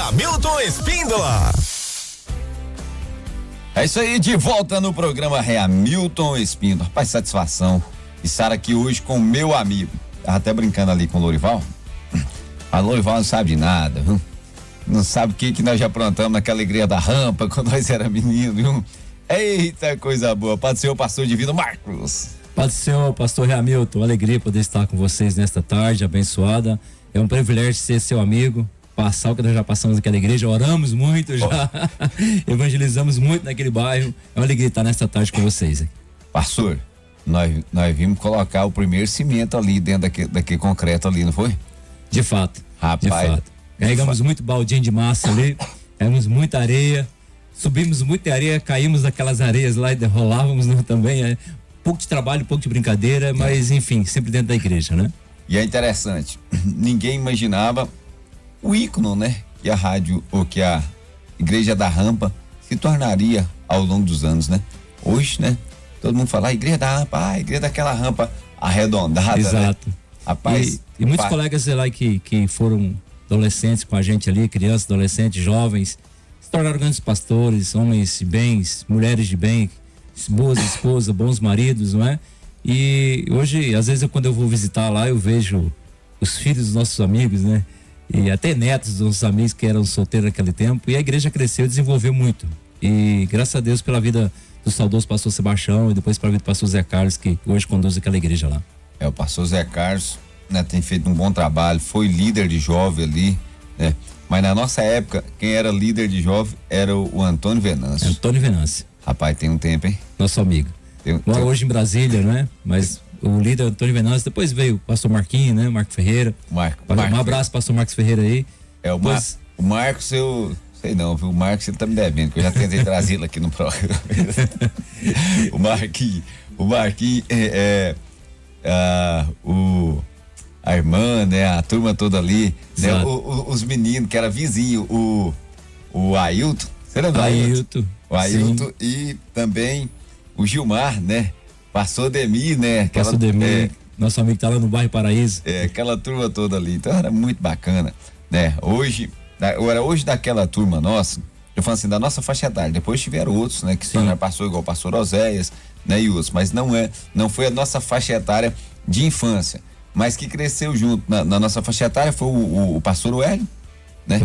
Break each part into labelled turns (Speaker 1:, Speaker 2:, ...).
Speaker 1: Hamilton Espíndola.
Speaker 2: É isso aí, de volta no programa Hamilton Espíndola. Rapaz, satisfação estar aqui hoje com o meu amigo. Tava até brincando ali com o Lorival. A Lorival não sabe de nada, viu? Não sabe o que nós já aprontamos naquela alegria da rampa quando nós era menino, viu? Eita, coisa boa. Pode ser o pastor divino Marcos.
Speaker 3: Pode ser o pastor Hamilton, alegria poder estar com vocês nesta tarde abençoada. É um privilégio ser seu amigo, passar o que nós já passamos naquela igreja, oramos muito já, evangelizamos muito naquele bairro. É uma alegria estar nesta tarde com vocês.
Speaker 2: Pastor, nós vimos colocar o primeiro cimento ali dentro daquele concreto ali, não foi?
Speaker 3: De fato.
Speaker 2: Rapaz.
Speaker 3: De fato. Carregamos muito baldinho de massa ali, carregamos muita areia, subimos muita areia, caímos daquelas areias lá e rolávamos também. Pouco de trabalho, pouco de brincadeira, mas enfim, sempre dentro da igreja, né?
Speaker 2: E é interessante, ninguém imaginava o ícone, né? Que a rádio, ou que a Igreja da Rampa se tornaria ao longo dos anos, né? Hoje, né? Todo mundo fala, Igreja da Rampa, a igreja daquela rampa arredondada.
Speaker 3: Exato.
Speaker 2: Né? Rapaz.
Speaker 3: E muitos colegas lá que foram adolescentes com a gente ali, crianças, adolescentes, jovens, se tornaram grandes pastores, homens de bens, mulheres de bem, boas esposas, bons maridos, não é? E hoje, às vezes, quando eu vou visitar lá, eu vejo os filhos dos nossos amigos, né? E até netos dos nossos amigos que eram solteiros naquele tempo. E a igreja cresceu e desenvolveu muito. E graças a Deus pela vida do saudoso pastor Sebastião e depois pela vida do pastor Zé Carlos, que hoje conduz aquela igreja lá.
Speaker 2: O pastor Zé Carlos, né, tem feito um bom trabalho, foi líder de jovem ali, né? Mas na nossa época, quem era líder de jovem era o Antônio Venâncio.
Speaker 3: Antônio Venâncio.
Speaker 2: Rapaz, tem um tempo, hein?
Speaker 3: Nosso amigo. Mora hoje em Brasília, não é? Mas o líder Antônio Venâncio, depois veio o pastor Marquinhos, né? Marco Ferreira. Um abraço, pastor Marcos Ferreira aí.
Speaker 2: O Marcos, eu sei não, viu? O Marcos, ele tá me devendo, que eu já tentei trazê-lo aqui no programa. O Marquinhos a irmã, né? A turma toda ali, né? Os meninos que era vizinho, o Ailton, você lembra? O Ailton e também o Gilmar, né? Pastor Demir, né?
Speaker 3: Pastor Demir, nosso amigo tá lá no bairro Paraíso.
Speaker 2: Aquela turma toda ali, então era muito bacana, né? Hoje daquela turma nossa, eu falo assim, da nossa faixa etária, depois tiveram outros, né? Que se tornaram pastor, igual o pastor Oséias, né? E outros, mas não foi a nossa faixa etária de infância, mas que cresceu junto na nossa faixa etária foi o pastor Hélio, né?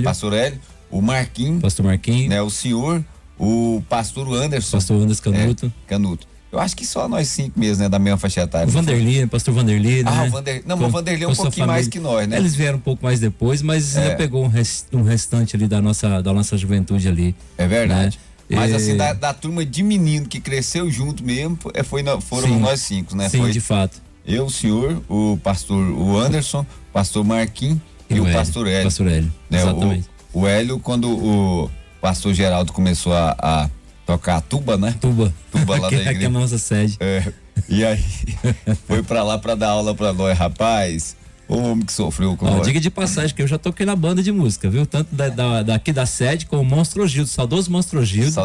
Speaker 3: Pastor Hélio,
Speaker 2: o Marquinhos,
Speaker 3: pastor Marquinhos,
Speaker 2: né? O senhor, o pastor Anderson,
Speaker 3: Canuto.
Speaker 2: Canuto. Eu acho que só nós 5 mesmo, né? Da mesma faixa etária.
Speaker 3: O Vanderlei, pastor Vanderlei, né?
Speaker 2: O Vanderlei. Não, mas o Vanderlei é um pouquinho mais que nós, né?
Speaker 3: Eles vieram um pouco mais depois, mas já pegou um restante ali da nossa juventude ali.
Speaker 2: É verdade. Né? Mas assim, da turma de menino que cresceu junto mesmo, foram nós 5, né?
Speaker 3: Sim, de fato.
Speaker 2: Eu, o senhor, o pastor Anderson, o pastor Marquinhos e o pastor Hélio.
Speaker 3: Pastor Hélio,
Speaker 2: né?
Speaker 3: exatamente.
Speaker 2: O Hélio, quando o pastor Geraldo começou a tocar a tuba, né?
Speaker 3: Tuba
Speaker 2: lá da igreja.
Speaker 3: Aqui é a nossa sede.
Speaker 2: E aí, foi pra lá pra dar aula pra nós, rapaz. O homem que sofreu com nós.
Speaker 3: Diga de passagem que eu já toquei na banda de música, viu? Tanto daqui da sede com o Monstro Gildo, saudoso Monstro Gildo.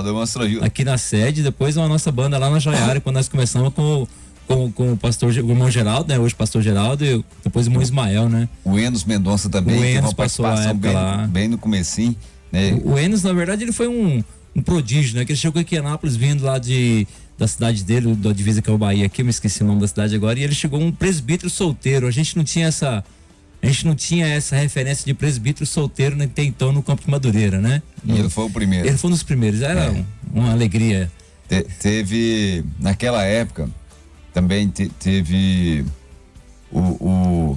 Speaker 3: Aqui na sede, depois a nossa banda lá na Joiara, quando nós começamos com o pastor, o irmão Geraldo, né? Hoje pastor Geraldo e depois o irmão Ismael, né?
Speaker 2: O Enos Mendonça também,
Speaker 3: o Enos passou a época lá.
Speaker 2: Bem no comecinho, né?
Speaker 3: O Enos, na verdade, ele foi um prodígio, né? Que ele chegou aqui em Anápolis vindo lá da cidade dele, da divisa que é o Bahia aqui, eu me esqueci o nome da cidade agora, e ele chegou um presbítero solteiro. A gente não tinha essa referência de presbítero solteiro até então no Campo de Madureira, né?
Speaker 2: E ele foi o primeiro.
Speaker 3: Ele foi um dos primeiros, era uma alegria.
Speaker 2: Teve, naquela época, também teve um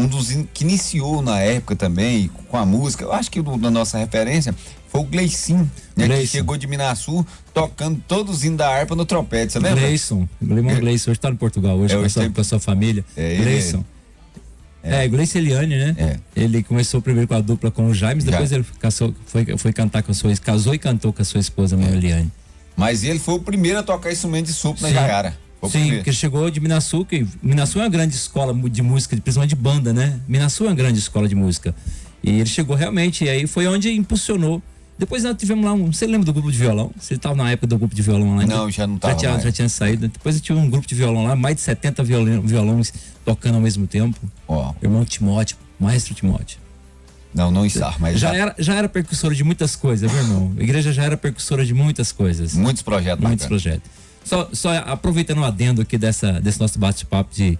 Speaker 2: dos que iniciou na época também com a música, eu acho que da nossa referência foi o Gleicin, né? Que chegou de Minaçu tocando todos os hinos da harpa no trompete, você lembra?
Speaker 3: Gleison, o irmão Gleison, hoje tá em Portugal hoje com a sua família. Gleison. Gleison Eliane, né? Ele começou primeiro com a dupla com o Jaime, depois ele foi cantar com a sua, casou e cantou com a sua esposa, a Eliane.
Speaker 2: Mas ele foi o primeiro a tocar instrumento de sopro na Jaiara.
Speaker 3: Sim, porque ele chegou de Minaçu, que Minaçu é uma grande escola de música, principalmente de banda, né? Minaçu é uma grande escola de música. E ele chegou realmente, e aí foi onde impulsionou. Depois nós tivemos lá você lembra do grupo de violão? Você estava na época do grupo de violão lá?
Speaker 2: Não, já não estava.
Speaker 3: Já tinha saído. Depois eu tive um grupo de violão lá, mais de 70 violões tocando ao mesmo tempo. Irmão Timóteo, maestro Timóteo.
Speaker 2: Não encerro, mas
Speaker 3: já era precursora de muitas coisas, meu irmão. A igreja já era precursora de muitas coisas.
Speaker 2: Muitos projetos.
Speaker 3: Muitos projetos. Só aproveitando o adendo aqui desse nosso bate-papo de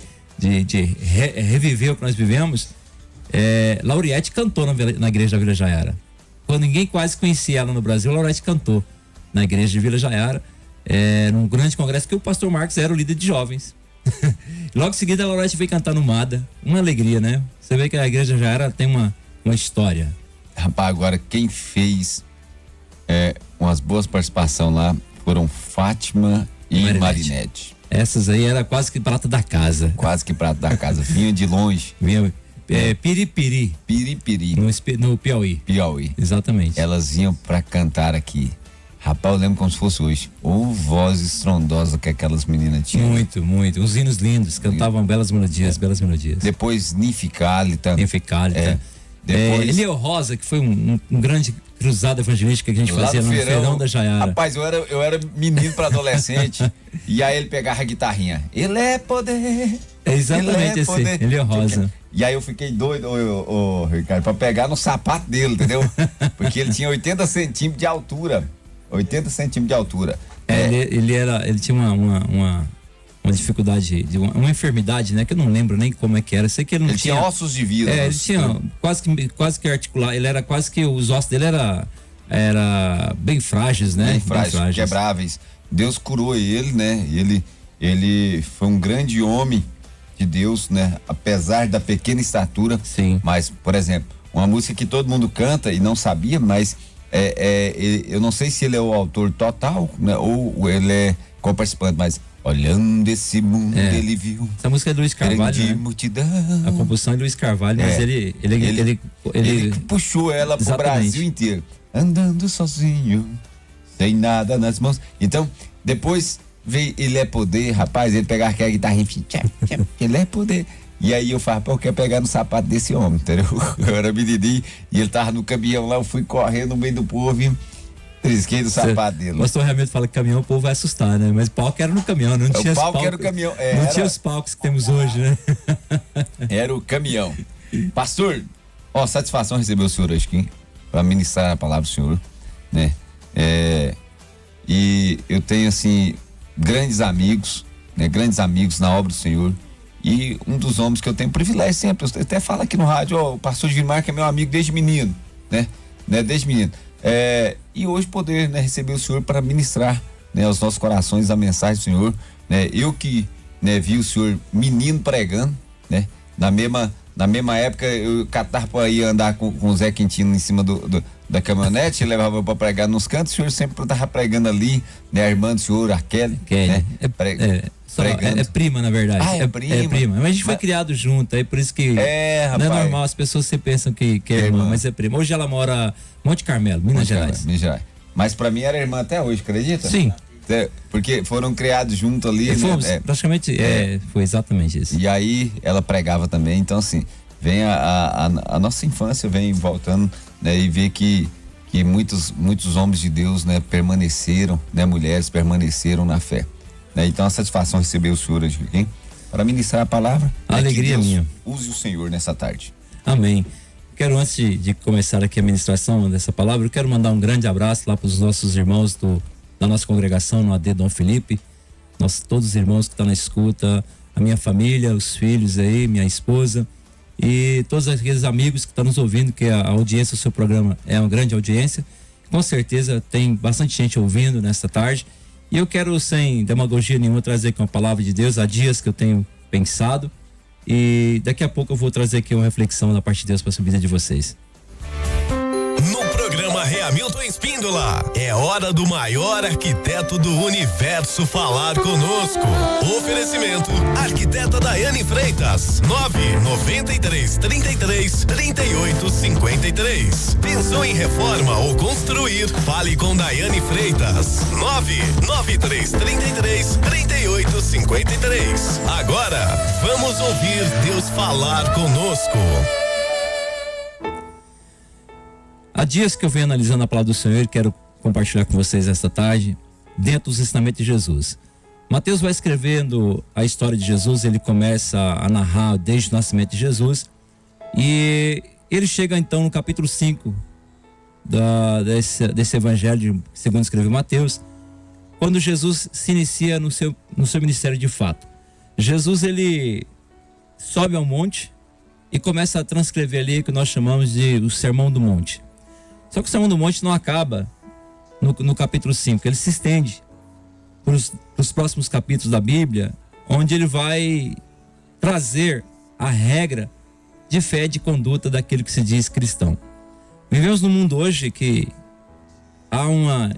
Speaker 3: reviver o que nós vivemos, Lauriette cantou na igreja da Vila Jaiara. Quando ninguém quase conhecia ela no Brasil, Lauriette cantou na igreja de Vila Jaiara, num grande congresso que o pastor Marcos era o líder de jovens. Logo em seguida, a Lauriette veio cantar no MADA. Uma alegria, né? Você vê que a igreja Jaiara tem uma história.
Speaker 2: Rapaz, agora quem fez umas boas participações lá foram Fátima e Marinete.
Speaker 3: Essas aí era quase que prata da casa.
Speaker 2: Quase que prata da casa. Vinha de longe.
Speaker 3: Vinha Piripiri.
Speaker 2: Piripiri.
Speaker 3: No Piauí.
Speaker 2: Piauí.
Speaker 3: Exatamente.
Speaker 2: Elas iam pra cantar aqui. Rapaz, eu lembro como se fosse hoje. Ou voz estrondosa que aquelas meninas tinham.
Speaker 3: Muito, muito. Uns hinos lindos. Cantavam belas melodias, belas melodias.
Speaker 2: Depois Nificalita.
Speaker 3: Depois Eliel Rosa, que foi um grande cruzada evangelística que a gente fazia no Feirão da Jaiara.
Speaker 2: Rapaz, eu era menino para adolescente. E aí ele pegava a guitarrinha. Ele é poder.
Speaker 3: Exatamente esse, Eliel Rosa.
Speaker 2: E aí eu fiquei doido, Ricardo, pra pegar no sapato dele, entendeu? Porque ele tinha 80 centímetros de altura. 80 centímetros de altura.
Speaker 3: Ele tinha uma dificuldade, uma enfermidade, né? Que eu não lembro nem como é que era. Sei que ele não tinha
Speaker 2: ossos de vida.
Speaker 3: Ele tinha quase que articular. Ele era quase que os ossos dele era bem frágeis, né?
Speaker 2: Bem frágeis, quebráveis. Deus curou ele, né? Ele foi um grande homem de Deus, né? Apesar da pequena estatura.
Speaker 3: Sim.
Speaker 2: Mas, por exemplo, uma música que todo mundo canta e não sabia, mas eu não sei se ele é o autor total, né? Ou ele é co-participante, mas olhando esse mundo ele viu.
Speaker 3: Essa música é do Luiz Carvalho, né?
Speaker 2: Multidão.
Speaker 3: A composição é do Luiz Carvalho, mas ele
Speaker 2: puxou ela pro Brasil inteiro. Andando sozinho, sem nada nas mãos. Então, depois veio Ele é Poder, rapaz, ele pegava aquela guitarrinha, ele é poder. E aí eu falava, eu quero pegar no sapato desse homem, entendeu? Eu era menininho e ele tava no caminhão lá, eu fui correndo no meio do povo e trisquei do sapato dele.
Speaker 3: O pastor realmente fala que caminhão o povo vai assustar, né? Mas o palco era no caminhão, não tinha os palcos.
Speaker 2: Era o caminhão.
Speaker 3: Não tinha os palcos que temos hoje, né?
Speaker 2: Era o caminhão. Pastor, satisfação receber o senhor hoje aqui, para ministrar a palavra do senhor, né? E eu tenho, assim, grandes amigos na obra do Senhor. E um dos homens que eu tenho privilégio sempre, eu até falo aqui no rádio, o pastor Gilmar, que é meu amigo desde menino, né? Desde menino. E hoje poder, né, receber o senhor para ministrar, né, aos nossos corações a mensagem do senhor, né? Eu que, né, vi o senhor menino pregando, né? Na mesma época eu catava para ir andar com o Zé Quintino em cima da caminhonete, levava para pregar nos cantos, o senhor sempre estava pregando ali, né? A irmã do senhor, a Kelly, né?
Speaker 3: É prima, na verdade.
Speaker 2: É prima.
Speaker 3: Mas a gente foi criado junto, aí por isso que não é normal, as pessoas sempre pensam que é irmã, mas é prima. Hoje ela mora em Monte Carmelo, Minas Gerais.
Speaker 2: Mas pra mim era irmã até hoje, acredita?
Speaker 3: Sim.
Speaker 2: Porque foram criados junto ali, né?
Speaker 3: Praticamente, foi exatamente isso.
Speaker 2: E aí ela pregava também, então assim, vem a nossa infância vem voltando, né? E vê que muitos homens de Deus, né, permaneceram, né, mulheres permaneceram na fé. Então a satisfação receber o senhor aqui, hein? Para ministrar a palavra.
Speaker 3: A alegria minha.
Speaker 2: Use o Senhor nessa tarde.
Speaker 3: Amém. Quero, antes de começar aqui a ministração dessa palavra, eu quero mandar um grande abraço lá para os nossos irmãos da nossa congregação no AD Dom Felipe, todos os irmãos que estão na escuta, a minha família, os filhos aí, minha esposa e todos aqueles amigos que estão nos ouvindo, que a audiência do seu programa é uma grande audiência. Com certeza tem bastante gente ouvindo nesta tarde. E eu quero, sem demagogia nenhuma, trazer aqui uma palavra de Deus. Há dias que eu tenho pensado. E daqui a pouco eu vou trazer aqui uma reflexão da parte de Deus para a vida de vocês.
Speaker 1: No programa Hamilton Espíndola, é hora do maior arquiteto do universo falar conosco. Oferecimento: arquiteta Daiane Freitas, 993333853. Pensou em reforma ou construir? Fale com Daiane Freitas, 993333853. Agora, vamos ouvir Deus falar conosco.
Speaker 3: Há dias que eu venho analisando a palavra do Senhor e quero compartilhar com vocês esta tarde, dentro dos ensinamentos de Jesus. Mateus vai escrevendo a história de Jesus, ele começa a narrar desde o nascimento de Jesus e ele chega então no capítulo 5 desse evangelho segundo escreveu Mateus, quando Jesus se inicia no seu ministério de fato. Jesus, ele sobe ao monte e começa a transcrever ali o que nós chamamos de o Sermão do Monte. Só que o Sermão do Monte não acaba no capítulo 5, ele se estende para os próximos capítulos da Bíblia, onde ele vai trazer a regra de fé e de conduta daquele que se diz cristão. Vivemos num mundo hoje que há uma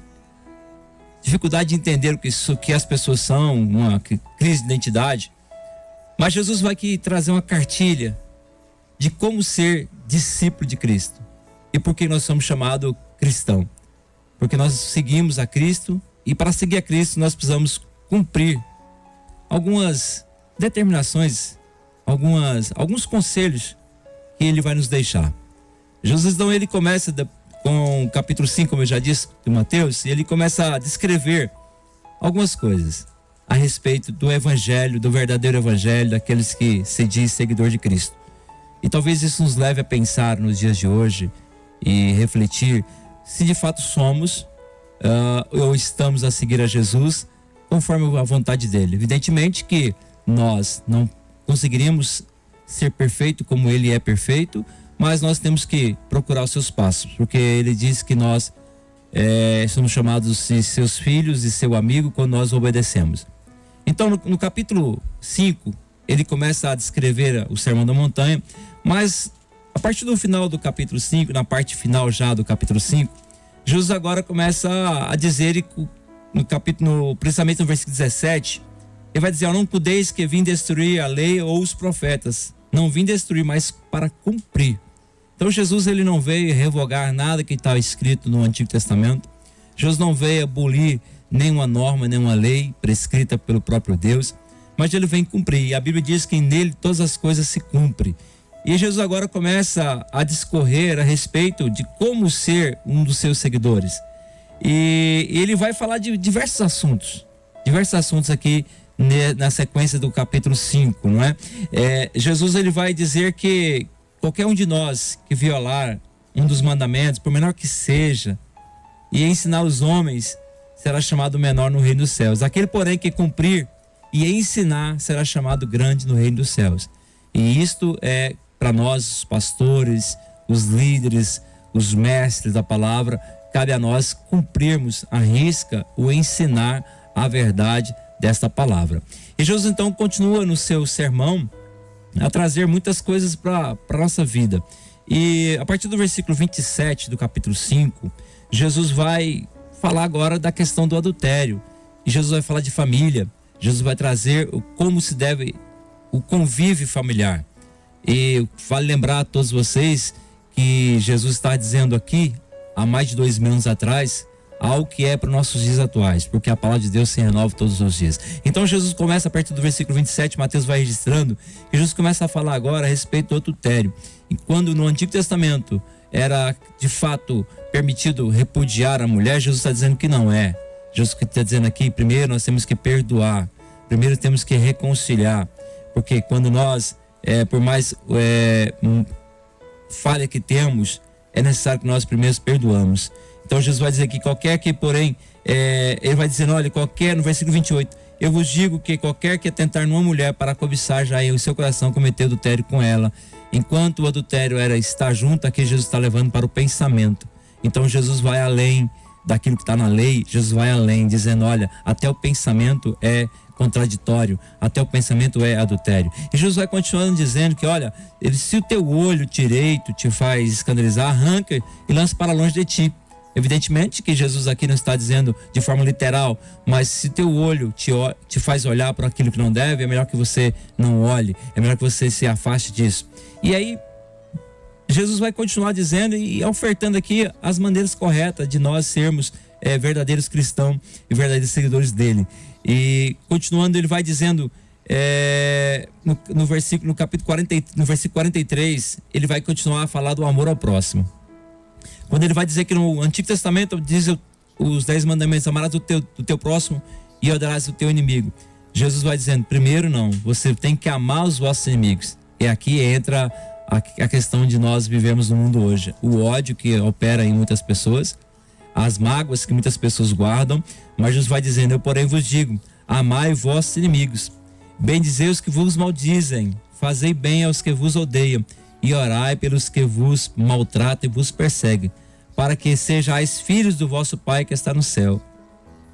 Speaker 3: dificuldade de entender o que as pessoas são, uma crise de identidade. Mas Jesus vai aqui trazer uma cartilha de como ser discípulo de Cristo. E por que nós somos chamados cristão? Porque nós seguimos a Cristo e para seguir a Cristo nós precisamos cumprir algumas determinações, alguns conselhos que ele vai nos deixar. Jesus, então, ele começa com o capítulo 5, como eu já disse, de Mateus, e ele começa a descrever algumas coisas a respeito do evangelho, do verdadeiro evangelho, daqueles que se diz seguidor de Cristo. E talvez isso nos leve a pensar nos dias de hoje e refletir se de fato somos ou estamos a seguir a Jesus conforme a vontade dele. Evidentemente que nós não conseguiríamos ser perfeito como ele é perfeito, mas nós temos que procurar os seus passos, porque ele diz que nós somos chamados de seus filhos e seu amigo quando nós obedecemos. Então no capítulo 5 ele começa a descrever o Sermão da Montanha, mas a partir do final do capítulo 5, na parte final já do capítulo 5, Jesus agora começa a dizer, principalmente no versículo 17, ele vai dizer: não podeis que vim destruir a lei ou os profetas, não vim destruir, mas para cumprir. Então Jesus, ele não veio revogar nada que estava escrito no Antigo Testamento. Jesus não veio abolir nenhuma norma, nenhuma lei prescrita pelo próprio Deus, mas ele vem cumprir. E a Bíblia diz que nele todas as coisas se cumprem. E Jesus agora começa a discorrer a respeito de como ser um dos seus seguidores. E ele vai falar de diversos assuntos aqui na sequência do capítulo 5, não é? Jesus, ele vai dizer que qualquer um de nós que violar um dos mandamentos, por menor que seja, e ensinar os homens, será chamado menor no reino dos céus. Aquele, porém, que cumprir e ensinar, será chamado grande no reino dos céus. E isto é para nós, os pastores, os líderes, os mestres da palavra, cabe a nós cumprirmos à risca o ensinar a verdade desta palavra. E Jesus então continua no seu sermão a trazer muitas coisas para a nossa vida. E a partir do versículo 27 do capítulo 5, Jesus vai falar agora da questão do adultério. E Jesus vai falar de família. Jesus vai trazer como se deve o convívio familiar. E vale lembrar a todos vocês que Jesus está dizendo aqui, há mais de 2000 anos atrás, algo que é para os nossos dias atuais, porque a palavra de Deus se renova todos os dias. Então Jesus começa a partir do versículo 27, Mateus vai registrando, e Jesus começa a falar agora a respeito do adultério. E quando no Antigo Testamento era de fato permitido repudiar a mulher, Jesus está dizendo que não é. Jesus está dizendo aqui, primeiro nós temos que perdoar, primeiro temos que reconciliar, porque quando nós, por mais falha que temos, é necessário que nós primeiro perdoamos. Então Jesus vai dizer que qualquer que, porém, ele vai dizendo, olha, qualquer, no versículo 28, eu vos digo que qualquer que atentar numa mulher para cobiçar já em seu coração cometeu adultério com ela. Enquanto o adultério era estar junto, aqui Jesus está levando para o pensamento. Então Jesus vai além daquilo que está na lei, Jesus vai além, dizendo, olha, até o pensamento é contraditório, até o pensamento é adultério. E Jesus vai continuando dizendo que, olha, se o teu olho direito te faz escandalizar, arranca e lança para longe de ti. Evidentemente que Jesus aqui não está dizendo de forma literal, mas se teu olho te faz olhar para aquilo que não deve, é melhor que você não olhe, é melhor que você se afaste disso. E aí Jesus vai continuar dizendo e ofertando aqui as maneiras corretas de nós sermos verdadeiros cristãos e verdadeiros seguidores dele. E continuando, ele vai dizendo no capítulo 40, no versículo 43, ele vai continuar a falar do amor ao próximo. Quando ele vai dizer que no Antigo Testamento diz os 10 mandamentos, amarás o teu próximo e odiarás o teu inimigo. Jesus vai dizendo, primeiro não, você tem que amar os vossos inimigos. E aqui entra a questão de nós vivemos no mundo hoje. O ódio que opera em muitas pessoas, as mágoas que muitas pessoas guardam, mas Jesus vai dizendo: eu porém vos digo, amai vossos inimigos, bendizei os que vos maldizem, fazei bem aos que vos odeiam, e orai pelos que vos maltratam e vos perseguem, para que sejais filhos do vosso Pai que está no céu.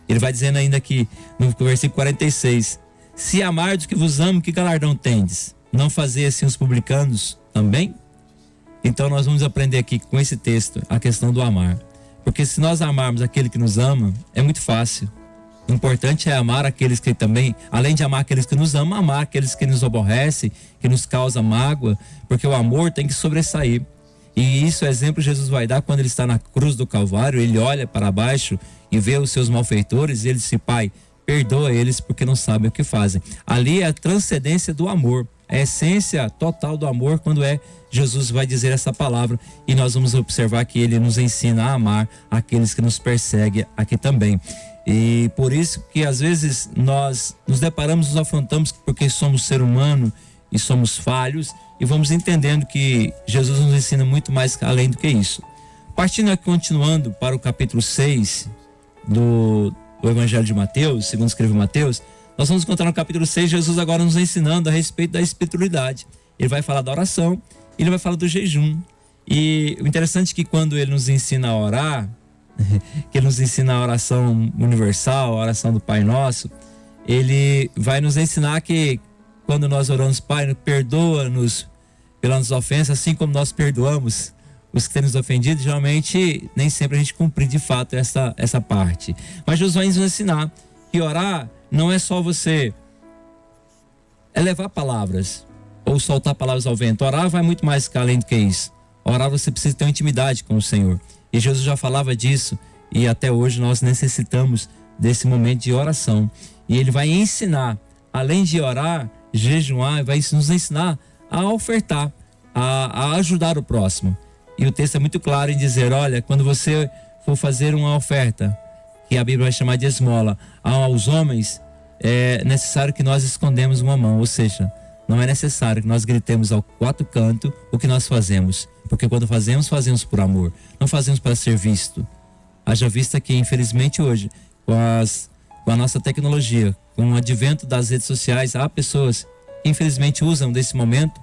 Speaker 3: Ele vai dizendo ainda aqui no versículo 46: se amardes que vos amo, que galardão tendes? Não fazei assim os publicanos também? Então nós vamos aprender aqui com esse texto a questão do amar. Porque se nós amarmos aquele que nos ama, é muito fácil. O importante é amar aqueles que também, além de amar aqueles que nos amam, amar aqueles que nos aborrecem, que nos causam mágoa, porque o amor tem que sobressair. E isso é exemplo Jesus vai dar quando ele está na cruz do Calvário. Ele olha para baixo e vê os seus malfeitores e ele diz: Pai, perdoa eles porque não sabem o que fazem. Ali é a transcendência do amor, a essência total do amor, quando Jesus vai dizer essa palavra. E nós vamos observar que ele nos ensina a amar aqueles que nos perseguem aqui também. E por isso que às vezes nós nos deparamos, nos afrontamos, porque somos ser humano e somos falhos, e vamos entendendo que Jesus nos ensina muito mais além do que isso. Partindo aqui, continuando para o capítulo 6 do Evangelho de Mateus, segundo escreveu Mateus, nós vamos encontrar no capítulo 6 Jesus agora nos ensinando a respeito da espiritualidade. Ele vai falar da oração, ele vai falar do jejum. E o interessante é que quando ele nos ensina a orar, que ele nos ensina a oração universal, a oração do Pai Nosso, ele vai nos ensinar que quando nós oramos: Pai, perdoa-nos pelas nossas ofensas, assim como nós perdoamos os que têm nos ofendido. Geralmente, nem sempre a gente cumpre de fato essa parte. Mas Jesus vai nos ensinar que orar não é só você elevar palavras ou soltar palavras ao vento. Orar vai muito mais além do que isso. Orar, você precisa ter uma intimidade com o Senhor. E Jesus já falava disso, e até hoje nós necessitamos desse momento de oração. E ele vai ensinar, além de orar, jejuar, vai nos ensinar a ofertar, a ajudar o próximo. E o texto é muito claro em dizer: olha, quando você for fazer uma oferta, que a Bíblia vai chamar de esmola, aos homens, é necessário que nós escondemos uma mão. Ou seja, não é necessário que nós gritemos ao quatro cantos o que nós fazemos. Porque quando fazemos por amor, não fazemos para ser visto. Haja vista que, infelizmente, hoje, com a nossa tecnologia, com o advento das redes sociais, há pessoas que, infelizmente, usam desse momento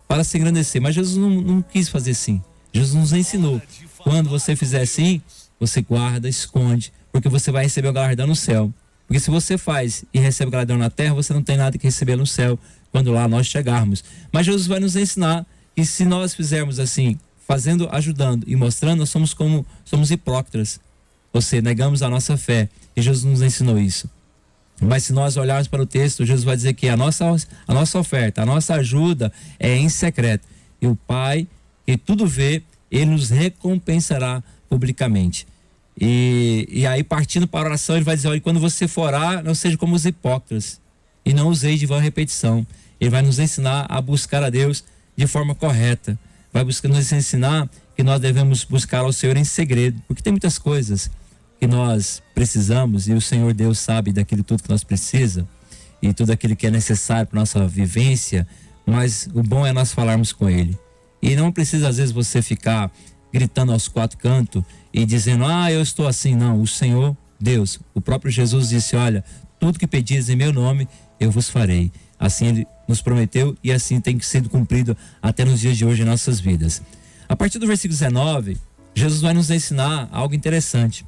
Speaker 3: para se engrandecer. Mas Jesus não quis fazer assim. Jesus nos ensinou: quando você fizer assim, você guarda, esconde, porque você vai receber o galardão no céu. Porque se você faz e recebe o galardão na terra, você não tem nada que receber no céu quando lá nós chegarmos. Mas Jesus vai nos ensinar que se nós fizermos assim, fazendo, ajudando e mostrando, nós somos hipócritas. Ou seja, negamos a nossa fé. E Jesus nos ensinou isso. Mas se nós olharmos para o texto, Jesus vai dizer que a nossa oferta, a nossa ajuda é em secreto. E o Pai, que tudo vê, ele nos recompensará publicamente. E aí, partindo para a oração, ele vai dizer: olha, quando você for orar, não seja como os hipócritas, e não usei de vã repetição. Ele vai nos ensinar a buscar a Deus de forma correta. Vai nos ensinar que nós devemos buscar ao Senhor em segredo, porque tem muitas coisas que nós precisamos, e o Senhor Deus sabe daquilo tudo que nós precisamos e tudo aquilo que é necessário para nossa vivência. Mas o bom é nós falarmos com Ele. E não precisa às vezes você ficar gritando aos quatro cantos e dizendo: eu estou assim. Não, o Senhor Deus, o próprio Jesus disse: olha, tudo que pedires em meu nome eu vos farei. Assim ele nos prometeu, e assim tem sido cumprido até nos dias de hoje em nossas vidas. A partir do versículo 19, Jesus vai nos ensinar algo interessante.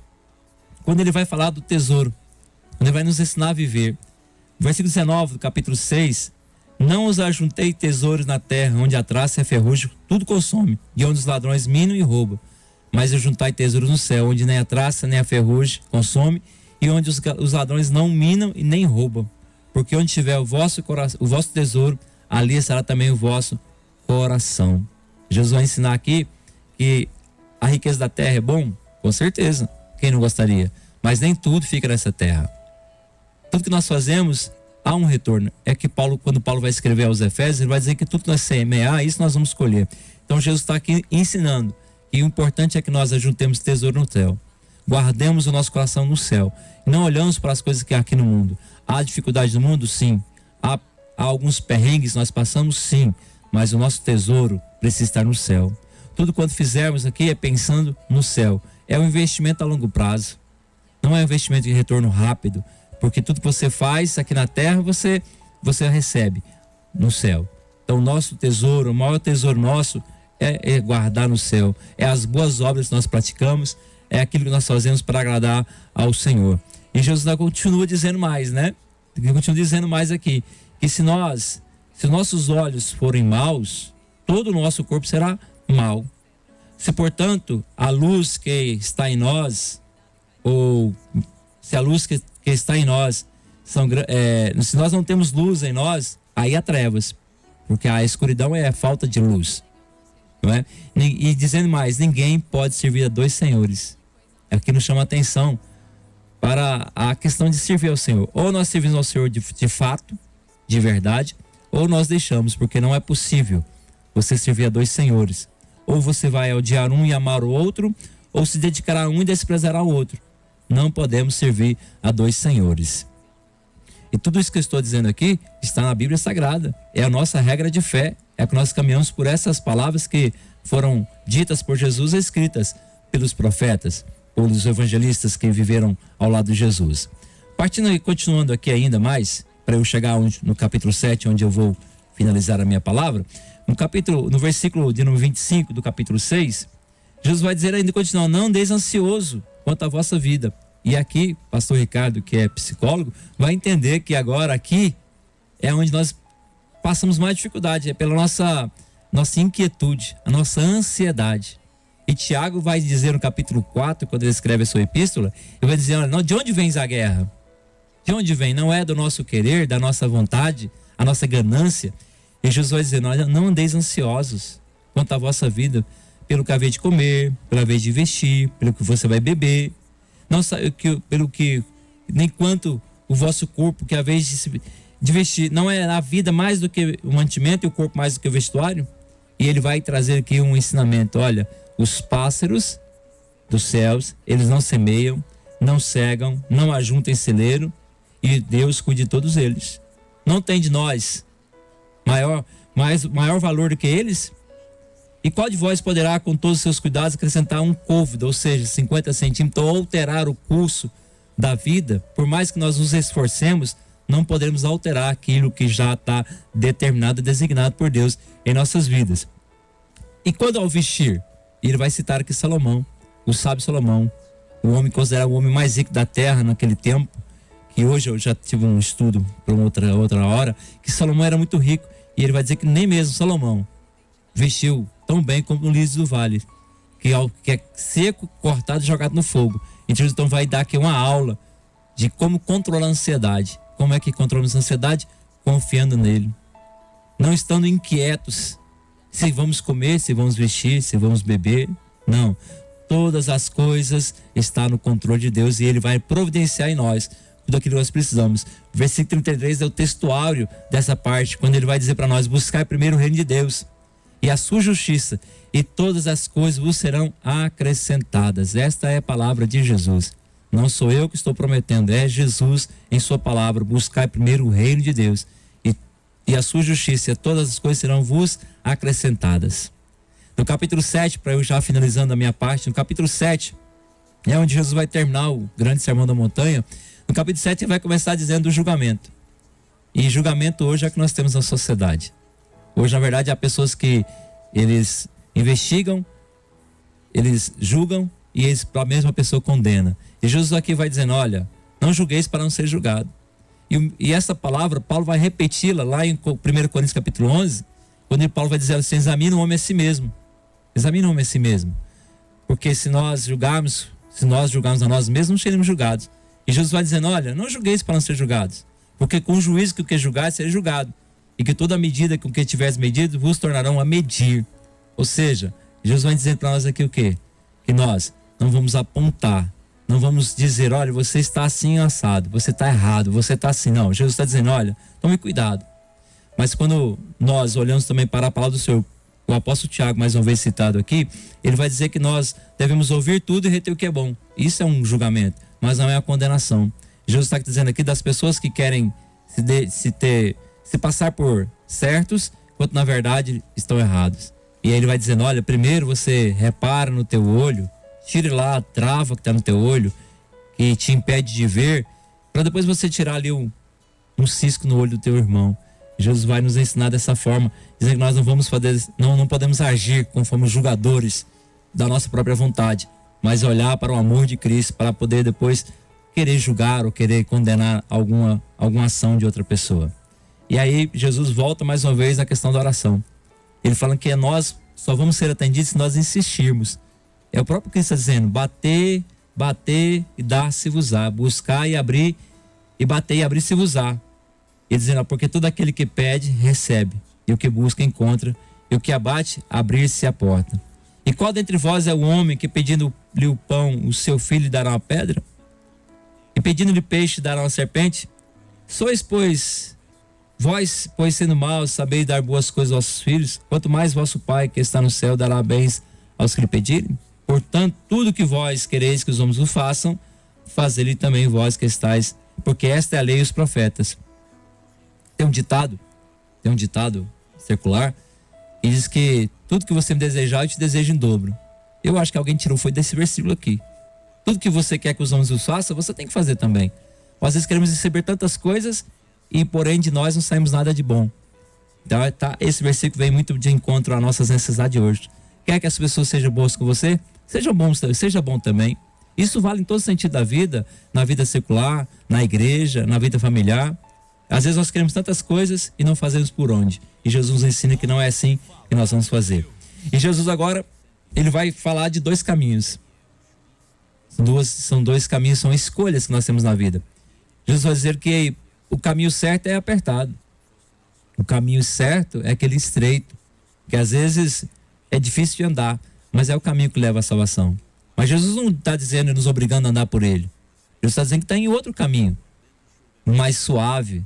Speaker 3: Quando ele vai falar do tesouro, quando ele vai nos ensinar a viver. Versículo 19 do capítulo 6: não os ajuntei tesouros na terra, onde a traça e a ferrugem tudo consome, e onde os ladrões minam e roubam. Mas eu juntai tesouros no céu, onde nem a traça nem a ferrugem consome, e onde os ladrões não minam e nem roubam. Porque onde estiver o vosso tesouro, ali estará também o vosso coração. Jesus vai ensinar aqui que a riqueza da terra é bom? Com certeza, quem não gostaria? Mas nem tudo fica nessa terra. Tudo que nós fazemos, há um retorno. É que quando Paulo vai escrever aos Efésios, ele vai dizer que tudo que nós semear, isso nós vamos colher. Então Jesus está aqui ensinando que o importante é que nós ajuntemos tesouro no céu. Guardemos o nosso coração no céu. Não olhamos para as coisas que há aqui no mundo. Há dificuldade no mundo? Sim. Há alguns perrengues que nós passamos? Sim. mas o nosso tesouro precisa estar no céu. Tudo quanto fizermos aqui é pensando no céu. É um investimento a longo prazo. Não é um investimento de retorno rápido, porque tudo que você faz aqui na terra, você recebe no céu. Então, o nosso tesouro, o maior tesouro nosso é guardar no céu. É as boas obras que nós praticamos, é aquilo que nós fazemos para agradar ao Senhor. E Jesus continua dizendo mais, né? Ele continua dizendo mais aqui, que se os nossos olhos forem maus, todo o nosso corpo será mau. Se, portanto, a luz que está em nós, ou se a luz que está em nós, se nós não temos luz em nós, aí há trevas, porque a escuridão é a falta de luz, não é? E dizendo mais, ninguém pode servir a dois senhores. É o que nos chama a atenção para a questão de servir ao Senhor. Ou nós servimos ao Senhor de fato, de verdade, ou nós deixamos, porque não é possível você servir a dois senhores. Ou você vai odiar um e amar o outro, ou se dedicar a um e desprezar ao outro. Não podemos servir a dois senhores. E tudo isso que eu estou dizendo aqui está na Bíblia Sagrada. É a nossa regra de fé. É que nós caminhamos por essas palavras que foram ditas por Jesus e escritas pelos profetas, pelos evangelistas que viveram ao lado de Jesus. Partindo e continuando aqui ainda mais, para eu chegar no capítulo 7, onde eu vou finalizar a minha palavra, no versículo de número 25 do capítulo 6, Jesus vai dizer ainda, continuando, não andeis ansioso quanto à vossa vida. E aqui, pastor Ricardo, que é psicólogo, vai entender que agora aqui é onde nós passamos mais dificuldade, é pela nossa inquietude, a nossa ansiedade. E Tiago vai dizer no capítulo 4, quando ele escreve a sua epístola, ele vai dizer, olha, de onde vem a guerra? De onde vem? Não é do nosso querer, da nossa vontade, a nossa ganância. E Jesus vai dizer, não andeis ansiosos quanto à vossa vida, pelo que haver de comer, pelo haver de vestir, pelo que você vai beber, nem quanto o vosso corpo, que a vez de vestir, não é a vida mais do que o mantimento e o corpo mais do que o vestuário? E ele vai trazer aqui um ensinamento, olha, os pássaros dos céus, eles não semeiam, não cegam, não ajuntam em celeiro, e Deus cuida de todos eles. Não tem de nós maior valor do que eles? E qual de vós poderá, com todos os seus cuidados, acrescentar um côvado, ou seja, 50 centímetros, ou alterar o curso da vida? Por mais que nós nos esforcemos, não poderemos alterar aquilo que já está determinado e designado por Deus em nossas vidas. E quando ao vestir, ele vai citar aqui Salomão, o sábio Salomão, o homem considerado o homem mais rico da terra naquele tempo, que hoje eu já tive um estudo para outra hora, que Salomão era muito rico, e ele vai dizer que nem mesmo Salomão vestiu tão bem como o lírio do vale, que é seco, cortado e jogado no fogo. Então vai dar aqui uma aula de como controlar a ansiedade. Como é que controlamos a ansiedade? Confiando nele, não estando inquietos se vamos comer, se vamos vestir, se vamos beber. Não, todas as coisas estão no controle de Deus, e ele vai providenciar em nós tudo aquilo que nós precisamos. O versículo 33 é o textuário dessa parte, quando ele vai dizer para nós, buscar primeiro o reino de Deus e a sua justiça, e todas as coisas vos serão acrescentadas. Esta é a palavra de Jesus. Não sou eu que estou prometendo, é Jesus em sua palavra. Buscar primeiro o reino de Deus e a sua justiça, e todas as coisas serão vos acrescentadas. No capítulo 7, para eu já finalizando a minha parte, no capítulo 7 é onde Jesus vai terminar o grande sermão da montanha. No capítulo 7 ele vai começar dizendo do julgamento. E julgamento hoje é o que nós temos na sociedade. Hoje, na verdade, há pessoas que eles investigam, eles julgam, e a mesma pessoa condena. E Jesus aqui vai dizendo, olha, não julgueis para não ser julgado. E essa palavra, Paulo vai repeti-la lá em 1 Coríntios capítulo 11, quando Paulo vai dizer assim, examina o homem a si mesmo. Examina o homem a si mesmo. Porque se nós julgarmos a nós mesmos, não seremos julgados. E Jesus vai dizendo, olha, não julgueis para não ser julgados, porque com o juízo que o que julgar, será julgado. E que toda medida com que tiveres medido, vos tornarão a medir. Ou seja, Jesus vai dizer para nós aqui o quê? Que nós não vamos apontar, não vamos dizer, olha, você está assim assado, você está errado, você está assim. Não, Jesus está dizendo, olha, tome cuidado. Mas quando nós olhamos também para a palavra do Senhor, o apóstolo Tiago, mais uma vez citado aqui, ele vai dizer que nós devemos ouvir tudo e reter o que é bom. Isso é um julgamento, mas não é a condenação. Jesus está dizendo aqui das pessoas que querem se passar por certos quando na verdade estão errados. E aí ele vai dizendo, olha, primeiro você repara no teu olho, tire lá a trava que está no teu olho, que te impede de ver, para depois você tirar ali um cisco no olho do teu irmão. Jesus vai nos ensinar dessa forma, dizendo que nós não podemos agir conforme julgadores da nossa própria vontade, mas olhar para o amor de Cristo, para poder depois querer julgar ou querer condenar alguma ação de outra pessoa. E aí Jesus volta mais uma vez na questão da oração. Ele fala que nós só vamos ser atendidos se nós insistirmos. É o próprio Cristo dizendo, bater e dar-se-vos-á, buscar e abrir, e bater e abrir-se-vos-á. Ele dizendo, porque todo aquele que pede, recebe, e o que busca, encontra, e o que abate, abrir-se a porta. E qual dentre vós é o homem que pedindo-lhe o pão, o seu filho lhe dará uma pedra? E pedindo-lhe peixe, dará uma serpente? Sois, pois, vós, pois sendo maus, sabeis dar boas coisas aos vossos filhos, quanto mais vosso Pai que está no céu dará bens aos que lhe pedirem? Portanto, tudo que vós quereis que os homens o façam, fazei-lhe também vós que estáis, porque esta é a lei e os profetas. Tem um ditado secular, que diz que tudo que você me desejar, eu te desejo em dobro. Eu acho que alguém tirou foi desse versículo aqui. Tudo que você quer que os homens os façam, você tem que fazer também. Às vezes queremos receber tantas coisas e porém de nós não saímos nada de bom. Então esse versículo vem muito de encontro às nossas necessidades hoje. Quer que as pessoas sejam boas com você? Seja bom também. Isso vale em todo sentido da vida, na vida secular, na igreja, na vida familiar. Às vezes nós queremos tantas coisas e não fazemos por onde. E Jesus nos ensina que não é assim que nós vamos fazer. E Jesus agora, ele vai falar de dois caminhos. São dois caminhos, são escolhas que nós temos na vida. Jesus vai dizer que o caminho certo é apertado. O caminho certo é aquele estreito, que às vezes é difícil de andar, mas é o caminho que leva à salvação. Mas Jesus não está dizendo e nos obrigando a andar por ele. Jesus está dizendo que está em outro caminho, mais suave,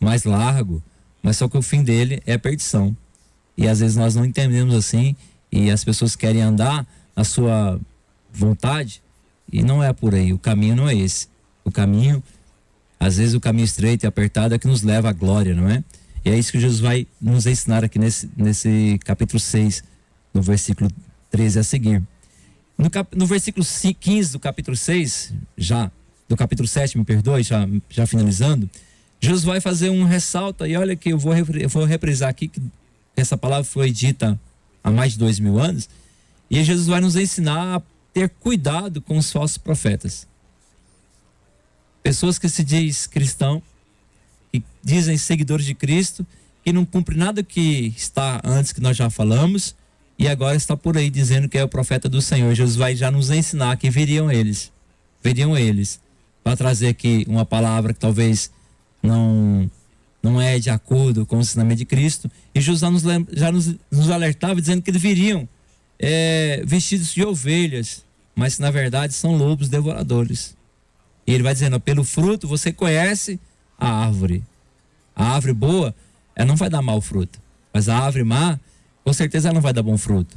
Speaker 3: mais largo, mas só que o fim dele é a perdição. E às vezes nós não entendemos assim, e as pessoas querem andar na sua vontade, e não é por aí. O caminho não é esse. O caminho, às vezes o caminho estreito e apertado é que nos leva à glória, não é? E é isso que Jesus vai nos ensinar aqui nesse capítulo 6, no versículo 13 a seguir. No versículo 15 do capítulo 6, do capítulo 7, me perdoe, já finalizando, Jesus vai fazer um ressalto, e olha que eu vou reprisar aqui que essa palavra foi dita há mais de 2000 anos, e Jesus vai nos ensinar a ter cuidado com os falsos profetas. Pessoas que se diz cristão, que dizem seguidores de Cristo, que não cumprem nada que está antes que nós já falamos, e agora está por aí dizendo que é o profeta do Senhor. Jesus vai já nos ensinar que viriam eles, para trazer aqui uma palavra que talvez não é de acordo com o ensinamento de Cristo. E Jesus já nos alertava dizendo que eles viriam vestidos de ovelhas, mas na verdade são lobos devoradores. E ele vai dizendo, pelo fruto você conhece a árvore. A árvore boa, ela não vai dar mau fruto, mas a árvore má, com certeza ela não vai dar bom fruto.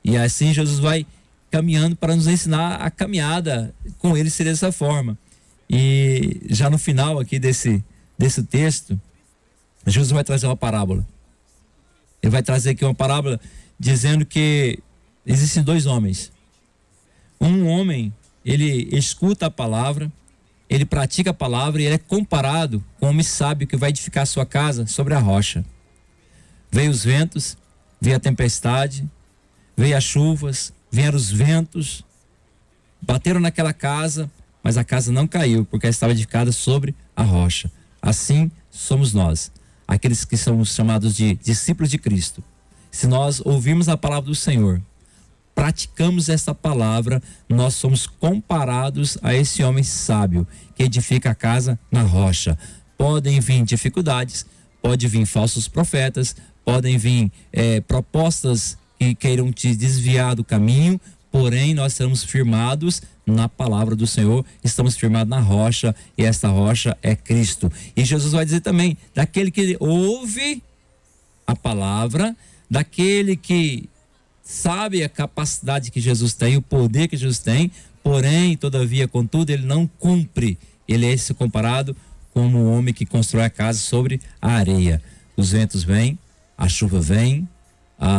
Speaker 3: E assim Jesus vai caminhando para nos ensinar a caminhada com ele ser dessa forma. E já no final aqui desse texto, Jesus vai trazer uma parábola. Ele vai trazer aqui uma parábola dizendo que existem dois homens. Um homem, ele escuta a palavra, ele pratica a palavra e ele é comparado com um homem sábio que vai edificar a sua casa sobre a rocha. Veio os ventos, veio a tempestade, veio as chuvas, vieram os ventos, bateram naquela casa, mas a casa não caiu, porque ela estava edificada sobre a rocha. Assim somos nós, aqueles que somos chamados de discípulos de Cristo. Se nós ouvirmos a palavra do Senhor, praticamos essa palavra, nós somos comparados a esse homem sábio que edifica a casa na rocha. Podem vir dificuldades, pode vir falsos profetas, podem vir propostas que queiram te desviar do caminho, porém nós estamos firmados na palavra do Senhor, estamos firmados na rocha, e esta rocha é Cristo. E Jesus vai dizer também, daquele que ouve a palavra, daquele que sabe a capacidade que Jesus tem, o poder que Jesus tem, porém, todavia, contudo, ele não cumpre. Ele é esse comparado como o homem que constrói a casa sobre a areia. Os ventos vêm, A chuva vem,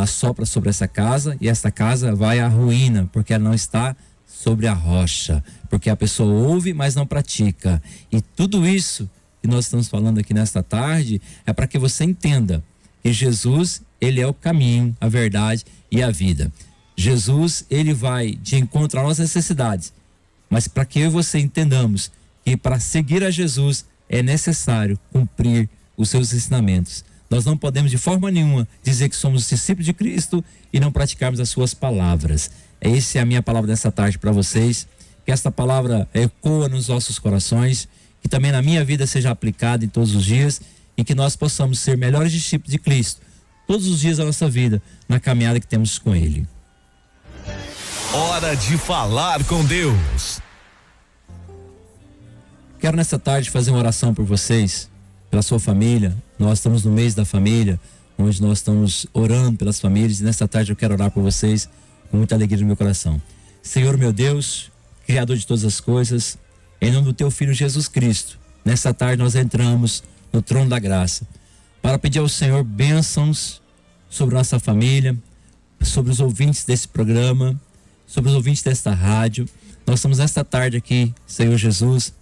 Speaker 3: sopra sobre essa casa e essa casa vai à ruína, porque ela não está sobre a rocha, porque a pessoa ouve, mas não pratica. E tudo isso que nós estamos falando aqui nesta tarde é para que você entenda que Jesus, ele é o caminho, a verdade e a vida. Jesus, ele vai de encontro às nossas necessidades, mas para que eu e você entendamos que para seguir a Jesus é necessário cumprir os seus ensinamentos. Nós não podemos de forma nenhuma dizer que somos discípulos de Cristo e não praticarmos as suas palavras. Essa é a minha palavra dessa tarde para vocês, que esta palavra ecoa nos nossos corações, que também na minha vida seja aplicada em todos os dias e que nós possamos ser melhores discípulos de Cristo todos os dias da nossa vida, na caminhada que temos com Ele.
Speaker 1: Hora de falar com Deus.
Speaker 3: Quero nessa tarde fazer uma oração por vocês, pela sua família. Nós estamos no mês da família, onde nós estamos orando pelas famílias, e nessa tarde eu quero orar por vocês com muita alegria no meu coração. Senhor meu Deus, Criador de todas as coisas, em nome do teu Filho Jesus Cristo, nessa tarde nós entramos no trono da graça para pedir ao Senhor bênçãos sobre nossa família, sobre os ouvintes desse programa, sobre os ouvintes desta rádio. Nós estamos nesta tarde aqui, Senhor Jesus,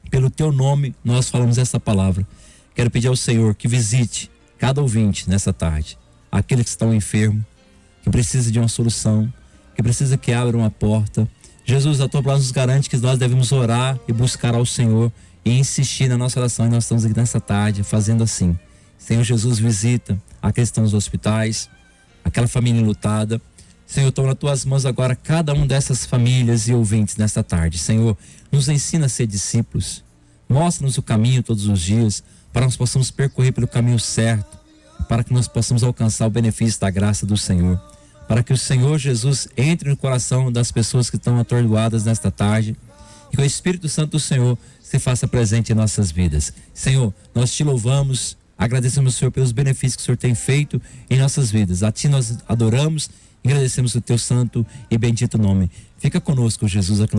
Speaker 3: pelo teu nome nós falamos essa palavra. Quero pedir ao Senhor que visite cada ouvinte nessa tarde, aqueles que estão enfermos, que precisa de uma solução, que precisa que abra uma porta. Jesus, a tua palavra nos garante que nós devemos orar e buscar ao Senhor e insistir na nossa oração, e nós estamos aqui nessa tarde fazendo assim. Senhor Jesus, visita aqueles que estão nos hospitais, aquela família enlutada. Senhor, toma nas tuas mãos agora cada um dessas famílias e ouvintes nesta tarde. Senhor, nos ensina a ser discípulos, mostra-nos o caminho todos os dias, para que nós possamos percorrer pelo caminho certo, para que nós possamos alcançar o benefício da graça do Senhor, para que o Senhor Jesus entre no coração das pessoas que estão atordoadas nesta tarde, e que o Espírito Santo do Senhor se faça presente em nossas vidas. Senhor, nós te louvamos, agradecemos, Senhor, pelos benefícios que o Senhor tem feito em nossas vidas. A ti nós adoramos e agradecemos o teu santo e bendito nome. Fica conosco, Jesus, aqui no